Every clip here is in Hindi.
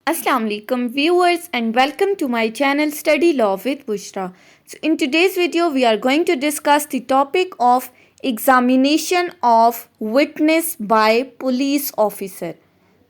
Assalamu alaikum viewers and welcome to my channel Study Law with Bushra. So in today's video we are going to discuss the topic of examination of witness by police officer.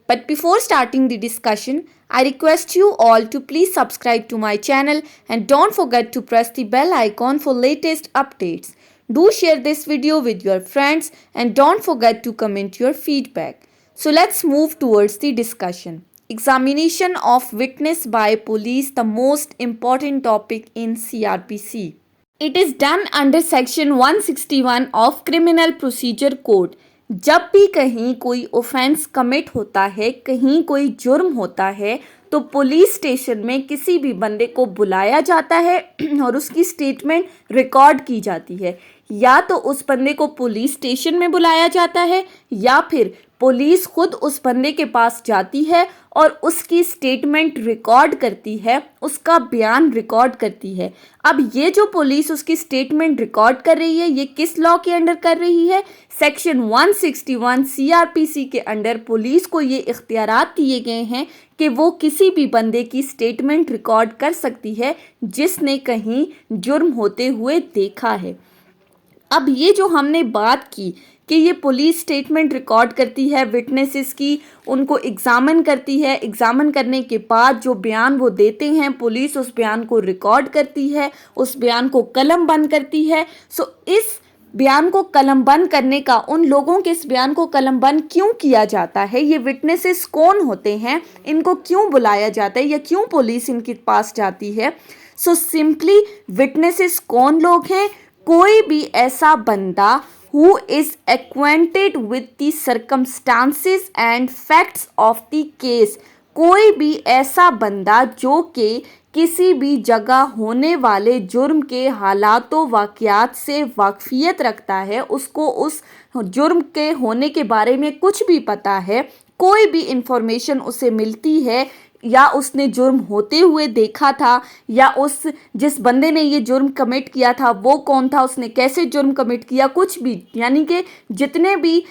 But before starting the discussion, I request you all to please subscribe to my channel and don't forget to press the bell icon for latest updates. Do share this video with your friends and don't forget to comment your feedback. So let's move towards the discussion. Examination of witness by police, the most important topic in CRPC. It is done under section 161 of Criminal Procedure Code. जब भी कहीं कोई ऑफेंस कमिट होता है, कहीं कोई जुर्म होता है, तो पुलिस स्टेशन में किसी भी बंदे को बुलाया जाता है और उसकी स्टेटमेंट रिकॉर्ड की जाती है। या तो उस बंदे को पुलिस स्टेशन में बुलाया जाता है या फिर पुलिस खुद उस बंदे के पास जाती है और उसकी स्टेटमेंट रिकॉर्ड करती है, उसका बयान रिकॉर्ड करती है। अब ये जो पुलिस उसकी स्टेटमेंट रिकॉर्ड कर रही है, ये किस लॉ के अंडर कर रही है? सेक्शन 161 सीआरपीसी के अंडर पुलिस को ये इख्तियारात दिए गए हैं कि वो किसी भी बंदे की स्टेटमेंट रिकॉर्ड कर सकती है जिसने कहीं जुर्म होते हुए देखा है। अब ये जो हमने बात की कि ये पुलिस स्टेटमेंट रिकॉर्ड करती है, विटनेसेस की उनको एग्जामिन करती है, एग्जामिन करने के बाद जो बयान वो देते हैं पुलिस उस बयान को रिकॉर्ड करती है, उस बयान को कलम बंद करती है। सो इस बयान को कलम बंद करने का, उन लोगों के इस बयान को कलम बंद क्यों किया जाता है, ये विटनेसेस कौन होते हैं, इनको क्यों बुलाया जाता है या क्यों पुलिस इनके पास जाती है? सो सिंपली विटनेसेस कौन लोग हैं? कोई भी ऐसा बंदा who is acquainted with the circumstances and facts of the case, कोई भी ऐसा बंदा जो कि किसी भी जगह होने वाले जुर्म के हालातों वाक़यात से वाकफियत रखता है, उसको उस जुर्म के होने के बारे में कुछ भी पता है, कोई भी इंफॉर्मेशन उसे मिलती है या उसने जुर्म होते हुए देखा था या उस जिस बंदे ने ये जुर्म कमिट किया था वो कौन था, उसने कैसे जुर्म कमिट किया, कुछ भी, यानी कि जितने भी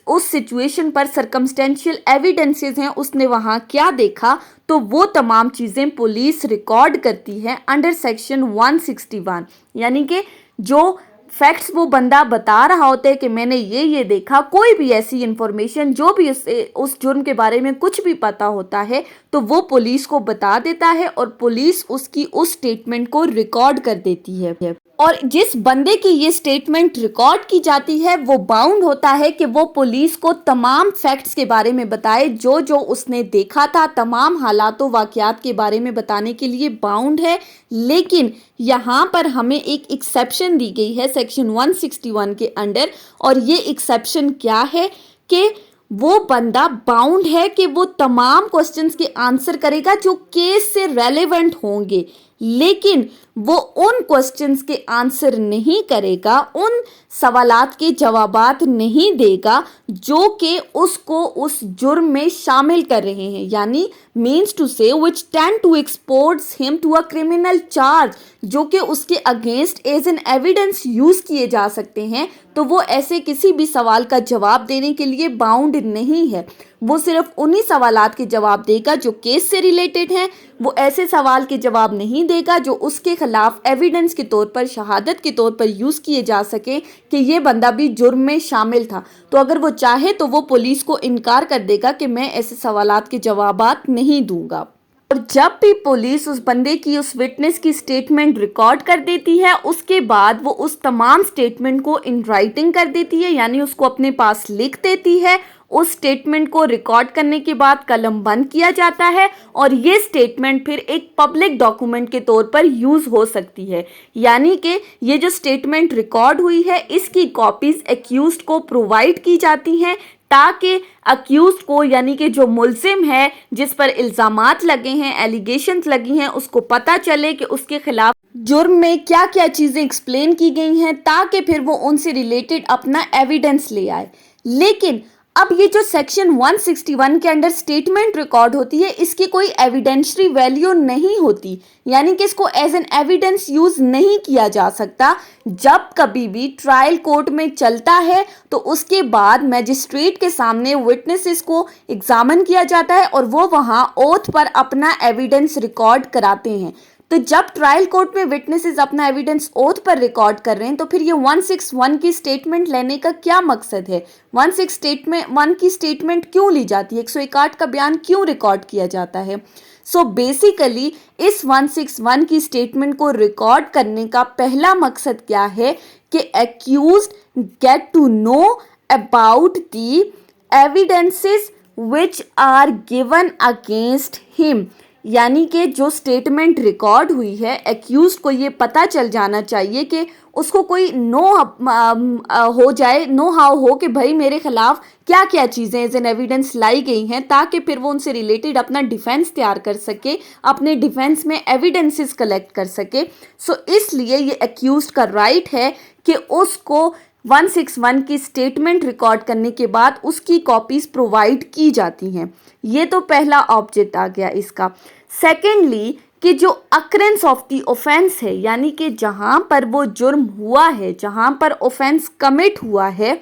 उस सिचुएशन पर सर्कमस्टेंशियल एविडेंसेस हैं उसने वहाँ क्या देखा, तो वो तमाम चीज़ें पुलिस रिकॉर्ड करती है अंडर सेक्शन 161। यानी कि जो फैक्ट्स वो बंदा बता रहा होता है कि मैंने ये देखा, कोई भी ऐसी इंफॉर्मेशन जो भी उस जुर्म के बारे में कुछ भी पता होता है तो वो पुलिस को बता देता है और पुलिस उसकी उस स्टेटमेंट को रिकॉर्ड कर देती है। और जिस बंदे की ये स्टेटमेंट रिकॉर्ड की जाती है वो बाउंड होता है कि वो पुलिस को तमाम फैक्ट्स के बारे में बताए, जो जो उसने देखा था, तमाम हालातों वाक़यात के बारे में बताने के लिए बाउंड है। लेकिन यहाँ पर हमें एक एक्सेप्शन दी गई है सेक्शन 161 के अंडर, और ये एक्सेप्शन क्या है कि वो बंदा बाउंड है कि वो तमाम क्वेश्चंस के आंसर करेगा जो केस से रेलेवेंट होंगे, लेकिन वो उन क्वेश्चंस के आंसर नहीं करेगा, उन सवालात के जवाबात नहीं देगा जो कि उसको उस जुर्म में शामिल कर रहे हैं। यानी means to say which tend to expose him to a criminal charge, जो कि उसके against as an evidence use किए जा सकते हैं, तो वो ऐसे किसी भी सवाल का जवाब देने के लिए बाउंड नहीं है। वो सिर्फ उन्हीं सवालात के जवाब देगा जो केस से रिलेटेड हैं, वो ऐसे सवाल के जवाब नहीं देगा जो उसके खिलाफ एविडेंस के तौर पर, शहादत के तौर पर यूज़ किए जा सके कि ये बंदा भी जुर्म में शामिल था। तो अगर वो चाहे तो वो पुलिस को इनकार कर देगा कि मैं ऐसे सवालात के जवाबात नहीं दूंगा। और जब भी पुलिस उस बंदे की, उस विटनेस की स्टेटमेंट रिकॉर्ड कर देती है, उसके बाद वो उस तमाम स्टेटमेंट को इन राइटिंग कर देती है, यानी उसको अपने पास लिख देती है। उस स्टेटमेंट को रिकॉर्ड करने के बाद कलम बंद किया जाता है और ये स्टेटमेंट फिर एक पब्लिक डॉक्यूमेंट के तौर पर यूज़ हो सकती है। यानी कि ये जो स्टेटमेंट रिकॉर्ड हुई है इसकी कॉपीज़ एक्यूज्ड को प्रोवाइड की जाती हैं ताकि अक्यूज्ड को, यानी कि जो मुल्जिम है जिस पर इल्ज़ामात लगे हैं, एलिगेशंस लगी हैं, उसको पता चले कि उसके खिलाफ जुर्म में क्या क्या चीज़ें एक्सप्लेन की गई हैं ताकि फिर वो उनसे रिलेटेड अपना एविडेंस ले आए। लेकिन अब ये जो सेक्शन 161 के अंडर स्टेटमेंट रिकॉर्ड होती है, इसकी कोई एविडेंशरी वैल्यू नहीं होती, यानी कि इसको एज एन एविडेंस यूज नहीं किया जा सकता। जब कभी भी ट्रायल कोर्ट में चलता है तो उसके बाद मैजिस्ट्रेट के सामने विटनेसेस को एग्जामिन किया जाता है और वो वहाँ ओथ पर अपना एविडेंस रिकॉर्ड कराते हैं। तो जब ट्रायल कोर्ट में विटनेसेस अपना एविडेंस ओथ पर रिकॉर्ड कर रहे हैं तो फिर ये 161 की स्टेटमेंट लेने का क्या मकसद है? 161 की स्टेटमेंट क्यों ली जाती है? 161 का बयान क्यों रिकॉर्ड किया जाता है? सो बेसिकली इस 161 की स्टेटमेंट को रिकॉर्ड करने का पहला मकसद क्या है कि accused get to know about the evidences which are given against him, यानी कि जो स्टेटमेंट रिकॉर्ड हुई है एक्यूज को ये पता चल जाना चाहिए कि उसको कोई हो जाए, नो हाउ हो कि भाई मेरे खिलाफ क्या क्या चीज़ें एज एन एविडेंस लाई गई हैं, ताकि फिर वो उनसे रिलेटेड अपना डिफेंस तैयार कर सके, अपने डिफेंस में एविडेंसेस कलेक्ट कर सके। सो इसलिए ये एक्यूज का राइट है कि उसको 161 की स्टेटमेंट रिकॉर्ड करने के बाद उसकी कॉपीज प्रोवाइड की जाती हैं। ये तो पहला ऑब्जेक्ट आ गया इसका। सेकेंडली कि जो अक्रेंस ऑफ द ऑफेंस है, यानी कि जहाँ पर वो जुर्म हुआ है, जहाँ पर ऑफेंस कमिट हुआ है,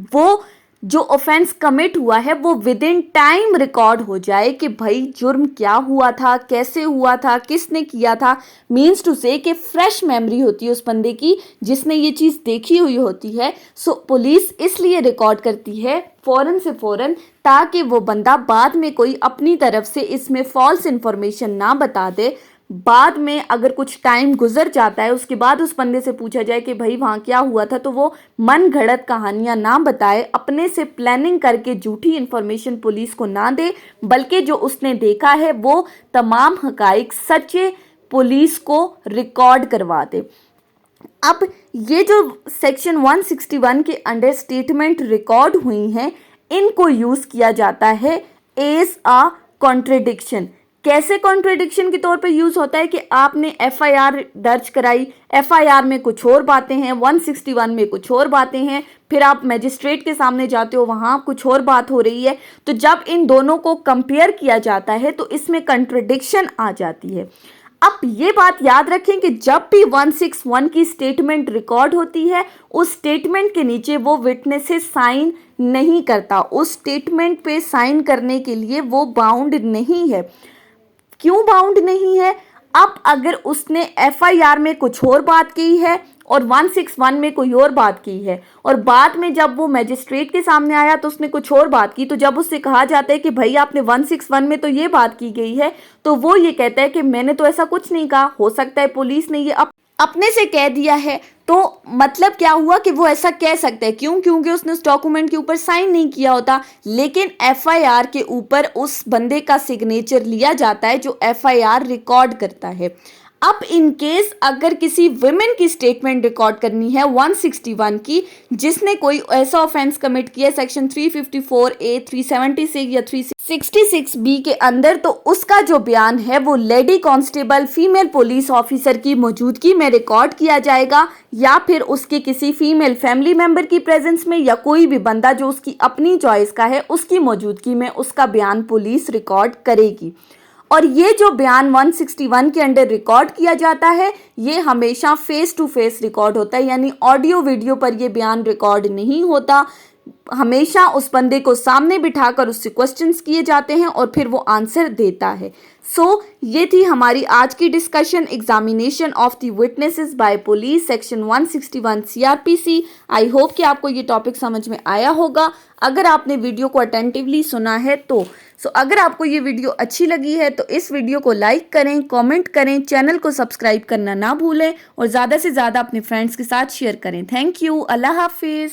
वो जो ऑफेंस कमिट हुआ है वो विद इन टाइम रिकॉर्ड हो जाए कि भाई जुर्म क्या हुआ था, कैसे हुआ था, किसने किया था। मीन्स टू से कि फ्रेश मेमोरी होती है उस बंदे की जिसने ये चीज़ देखी हुई होती है। सो पुलिस इसलिए रिकॉर्ड करती है फ़ौरन से फ़ौरन, ताकि वो बंदा बाद में कोई अपनी तरफ से इसमें फॉल्स इन्फॉर्मेशन ना बता दे। बाद में अगर कुछ टाइम गुजर जाता है उसके बाद उस बंदे से पूछा जाए कि भाई वहाँ क्या हुआ था, तो वो मन घड़त कहानियाँ ना बताए, अपने से प्लानिंग करके झूठी इन्फॉर्मेशन पुलिस को ना दे, बल्कि जो उसने देखा है वो तमाम हकाइक सच्चे पुलिस को रिकॉर्ड करवा दे। अब ये जो सेक्शन 161 के अंडर स्टेटमेंट रिकॉर्ड हुई हैं, इनको यूज़ किया जाता है एज अ कॉन्ट्रडिक्शन। कैसे कॉन्ट्रडिक्शन के तौर पे यूज़ होता है कि आपने एफआईआर दर्ज कराई, एफआईआर में कुछ और बातें हैं, 161 में कुछ और बातें हैं, फिर आप मैजिस्ट्रेट के सामने जाते हो वहाँ कुछ और बात हो रही है। तो जब इन दोनों को कंपेयर किया जाता है तो इसमें कॉन्ट्रडिक्शन आ जाती है। अब ये बात याद रखें कि जब भी 161 की स्टेटमेंट रिकॉर्ड होती है उस स्टेटमेंट के नीचे वो विटनेसेस साइन नहीं करता, उस स्टेटमेंट पे साइन करने के लिए वो बाउंड नहीं है। क्यों बाउंड नहीं है? अब अगर उसने एफआईआर में कुछ और बात की है और 161 में कोई और बात की है और बाद में जब वो मैजिस्ट्रेट के सामने आया तो उसने कुछ और बात की, तो जब उससे कहा जाता है कि भाई आपने 161 में तो ये बात की गई है, तो वो ये कहता है कि मैंने तो ऐसा कुछ नहीं कहा, हो सकता है पुलिस ने ये अपने से कह दिया है। तो मतलब क्या हुआ कि वो ऐसा कह सकता है, क्यों? क्योंकि उसने उस डॉक्यूमेंट के ऊपर साइन नहीं किया होता, लेकिन एफआईआर के ऊपर उस बंदे का सिग्नेचर लिया जाता है जो एफआईआर रिकॉर्ड करता है। अब इन केस अगर किसी वुमेन की स्टेटमेंट रिकॉर्ड करनी है 161 की, जिसने कोई ऐसा ऑफेंस कमिट किया सेक्शन 354A, 376 या 366B के अंदर, तो उसका जो बयान है वो lady constable female police officer की मौजूदगी में रिकॉर्ड किया जाएगा, या फिर उसके किसी फीमेल फैमिली मेंबर की प्रेजेंस में, या कोई भी बंदा जो उसकी अपनी चॉइस का है उसकी मौजूदगी में उसका बयान पुलिस रिकॉर्ड करेगी। और ये जो बयान 161 के अंडर रिकॉर्ड किया जाता है ये हमेशा फेस टू फेस रिकॉर्ड होता है, यानी ऑडियो वीडियो पर ये बयान रिकॉर्ड नहीं होता। हमेशा उस बंदे को सामने बिठाकर उससे क्वेश्चंस किए जाते हैं और फिर वो आंसर देता है। सो ये थी हमारी आज की discussion, examination of the witnesses by police, section 161 CRPC। I hope कि आपको ये टॉपिक समझ में आया होगा। अगर आपने वीडियो को अटेंटिवली सुना है तो अगर आपको ये वीडियो अच्छी लगी है तो इस वीडियो को लाइक करें, कमेंट करें, चैनल को सब्सक्राइब करना ना भूलें और ज़्यादा से ज़्यादा अपने फ्रेंड्स के साथ शेयर करें। Thank you. अल्लाह हाफिज़।